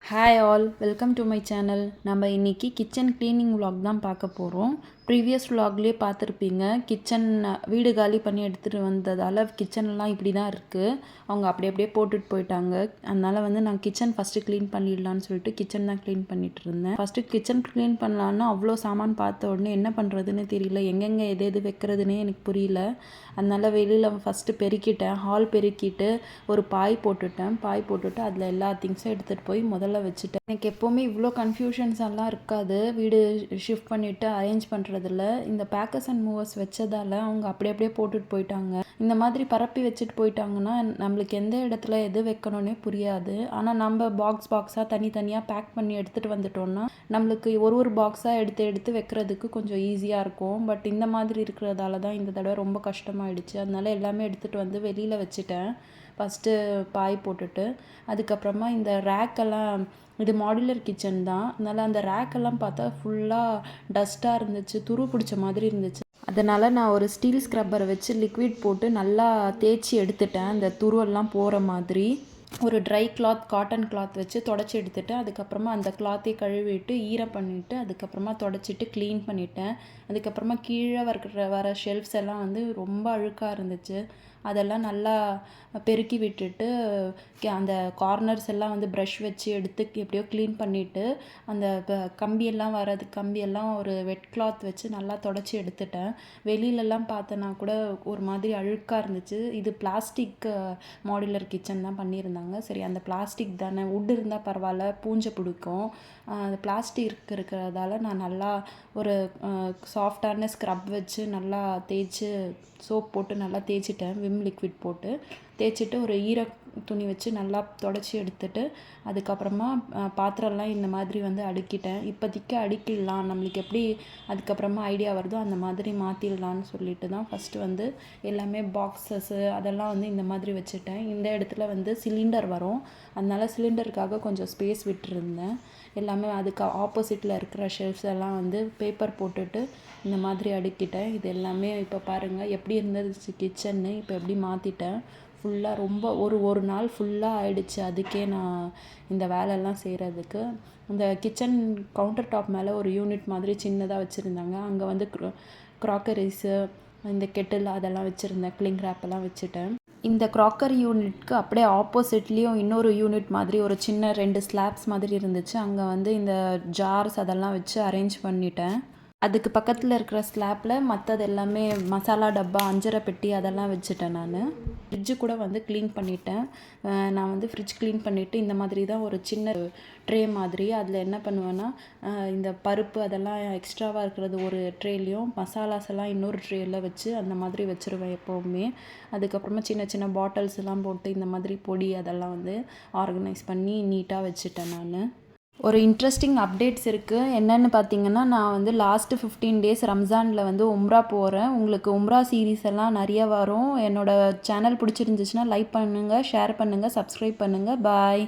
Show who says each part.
Speaker 1: Hi all, welcome to my channel. நம்ம இன்றைக்கி kitchen cleaning vlog தான் பார்க்க போகிறோம். ப்ரீவியஸ் vlogலேயே பார்த்துருப்பீங்க. கிச்சன் வீடு காலி பண்ணி எடுத்துகிட்டு வந்ததால் கிச்சன்லாம் இப்படி தான் இருக்குது. அவங்க அப்படியே போட்டுட்டு போயிட்டாங்க. அதனால் நான் கிச்சன் ஃபஸ்ட்டு க்ளீன் பண்ணிடலான்னு சொல்லிட்டு கிச்சன் தான் க்ளீன் பண்ணிகிட்டு இருந்தேன். ஃபஸ்ட்டு கிச்சன் க்ளீன் பண்ணலான்னா அவ்வளோ சாமான் பார்த்த உடனே என்ன பண்ணுறதுன்னு தெரியல. எங்கெங்கே எது வைக்கிறதுனே எனக்கு புரியல. அதனால் வெளியில் ஃபஸ்ட்டு பெருக்கிட்டேன். ஹால் பெருக்கிட்டு ஒரு பாய் போட்டுட்டு அதில் எல்லா திங்ஸும் எடுத்துகிட்டு போய் முதல்ல வச்சுட்டேன். எனக்கு எப்போவுமே இவ்வளோ கன்ஃபியூஷன்ஸ் எல்லாம் இருக்காது. வீடு ஷிஃப்ட் பண்ணிவிட்டு அரேஞ்ச் பண்ணுறதில்ல. இந்த பேக்கர்ஸ் அண்ட் மூவர்ஸ் வச்சதால் அவங்க அப்படியே போட்டுட்டு போயிட்டாங்க. இந்த மாதிரி பரப்பி வச்சுட்டு போயிட்டாங்கன்னா நம்மளுக்கு எந்த இடத்துல எது வைக்கணும்னே புரியாது. ஆனால் நம்ம பாக்ஸாக தனித்தனியாக பேக் பண்ணி எடுத்துகிட்டு வந்துட்டோம்னா நம்மளுக்கு ஒரு பாக்ஸாக எடுத்து வைக்கிறதுக்கு கொஞ்சம் ஈஸியாக இருக்கும். பட் இந்த மாதிரி இருக்கிறதால தான் இந்த தடவை ரொம்ப கஷ்டமாயிடுச்சு. அதனால எல்லாமே எடுத்துகிட்டு வந்து வெளியில் வச்சுட்டேன். ஃபஸ்ட்டு பாய் போட்டுட்டு அதுக்கப்புறமா இந்த ரேக்கெல்லாம், இது மாடுலர் கிச்சன் தான். அதனால் அந்த ரேக்கெல்லாம் பார்த்தா ஃபுல்லாக டஸ்ட்டாக இருந்துச்சு, துரு பிடிச்ச மாதிரி இருந்துச்சு. அதனால் நான் ஒரு ஸ்டீல் ஸ்க்ரப்பரை வச்சு லிக்விட் போட்டு நல்லா தேய்ச்சி எடுத்துட்டேன். அந்த துருவெல்லாம் போகிற மாதிரி ஒரு ட்ரை கிளாத், காட்டன் கிளாத் வச்சு தொடச்சி எடுத்துட்டு அதுக்கப்புறமா அந்த கிளாத்தை கழுவிட்டு ஈரம் பண்ணிவிட்டு அதுக்கப்புறமா தொடச்சிட்டு க்ளீன் பண்ணிட்டேன். அதுக்கப்புறமா கீழே வர ஷெல்ஃப்ஸ் எல்லாம் ரொம்ப அழுக்காக இருந்துச்சு. அதெல்லாம் நல்லா பெருக்கி விட்டுட்டு அந்த கார்னர்ஸ் எல்லாம் ப்ரஷ் வச்சு எடுத்து எப்படியோ க்ளீன் பண்ணிவிட்டு அந்த கம்பியெல்லாம் ஒரு வெட் கிளாத் வச்சு நல்லா தொடச்சி எடுத்துட்டேன். வெளியிலலாம் பார்த்தேன்னா கூட ஒரு மாதிரி அழுக்காக இருந்துச்சு. இது பிளாஸ்டிக் மாடுலர் கிச்சன் தான் பண்ணியிருந்தாங்க. சரி, அந்த பிளாஸ்டிக் தானே, வுட் இருந்தால் பரவாயில்ல, பூஞ்சை பிடிக்கும். அந்த பிளாஸ்டிக் இருக்கிறதால நான் நல்லா ஒரு சாஃப்டான ஸ்க்ரப் வச்சு நல்லா தேய்ச்சி சோப் போட்டு நல்லா தேய்ச்சிட்டேன். விம் லிக்விட் போட்டு தேய்ச்சிட்டு ஒரு துணி வச்சு நல்லா தொடச்சி எடுத்துட்டு அதுக்கப்புறமா பாத்திரம்லாம் இந்த மாதிரி அடுக்கிட்டேன். இப்போதைக்கு அடுக்கிடலாம், நம்மளுக்கு எப்படி அதுக்கப்புறமா ஐடியா வருதோ அந்த மாதிரி மாற்றிடலான்னு சொல்லிட்டு தான் ஃபஸ்ட்டு எல்லாமே பாக்ஸஸ்ஸு அதெல்லாம் இந்த மாதிரி வச்சுட்டேன். இந்த இடத்துல சிலிண்டர் வரும். அதனால சிலிண்டருக்காக கொஞ்சம் ஸ்பேஸ் விட்டுருந்தேன். எல்லாமே அதுக்கு ஆப்போசிட்டில் இருக்கிற ஷெல்ஃப்ஸ் எல்லாம் பேப்பர் போட்டுட்டு இந்த மாதிரி அடுக்கிட்டேன். இது எல்லாமே இப்போ பாருங்கள் எப்படி இருந்துச்சு கிச்சன்னு. இப்போ எப்படி மாற்றிட்டேன். ஃபுல்லாக ரொம்ப ஒரு நாள் ஃபுல்லாக ஆயிடுச்சு அதுக்கே நான் இந்த வேலையெல்லாம் செய்கிறதுக்கு. இந்த கிச்சன் கவுண்டர் டாப் மேலே ஒரு யூனிட் மாதிரி சின்னதாக வச்சுருந்தாங்க. அங்கே க்ராக்கரிஸு, இந்த கெட்டில் அதெல்லாம் வச்சுருந்தேன். கிளிங் ரேப்பெல்லாம் வச்சுட்டேன். இந்த க்ராக்கரி யூனிட்க்கு அப்படியே ஆப்போசிட்லேயும் இன்னொரு யூனிட் மாதிரி ஒரு சின்ன 2 ஸ்லாப்ஸ் மாதிரி இருந்துச்சு. அங்கே இந்த ஜார்ஸ் அதெல்லாம் வச்சு அரேஞ்ச் பண்ணிட்டேன். அதுக்கு பக்கத்தில் இருக்கிற ஸ்லாப்பில் மற்றது எல்லாமே மசாலா டப்பா, அஞ்சரை பெட்டி அதெல்லாம் வச்சுட்டேன். நான் ஃப்ரிட்ஜு கூட க்ளீன் பண்ணிட்டேன். நான் ஃப்ரிட்ஜ் க்ளீன் பண்ணிவிட்டு இந்த மாதிரி தான் ஒரு சின்ன ட்ரே மாதிரி அதில் என்ன பண்ணுவேன்னா இந்த பருப்பு அதெல்லாம் எக்ஸ்ட்ராவாக இருக்கிறது ஒரு ட்ரேலையும், மசாலாஸ் எல்லாம் இன்னொரு ட்ரேயில் வச்சு அந்த மாதிரி வச்சுருவேன் எப்போவுமே. அதுக்கப்புறமா சின்ன பாட்டில்ஸ் எல்லாம் போட்டு இந்த மாதிரி பொடி அதெல்லாம் ஆர்கனைஸ் பண்ணி நீட்டாக வச்சுட்டேன். நான் ஒரு இன்ட்ரெஸ்டிங் அப்டேட்ஸ் இருக்குது. என்னென்னு பார்த்தீங்கன்னா, நான் லாஸ்ட்டு 15 டேஸ் ரம்ஜானில் உம்ரா போகிறேன். உங்களுக்கு உம்ரா சீரீஸ் எல்லாம் நிறைய வரும். என்னோடய சேனல் பிடிச்சிருந்துச்சுன்னா லைக் பண்ணுங்கள், ஷேர் பண்ணுங்கள், சப்ஸ்கிரைப் பண்ணுங்கள். பாய்.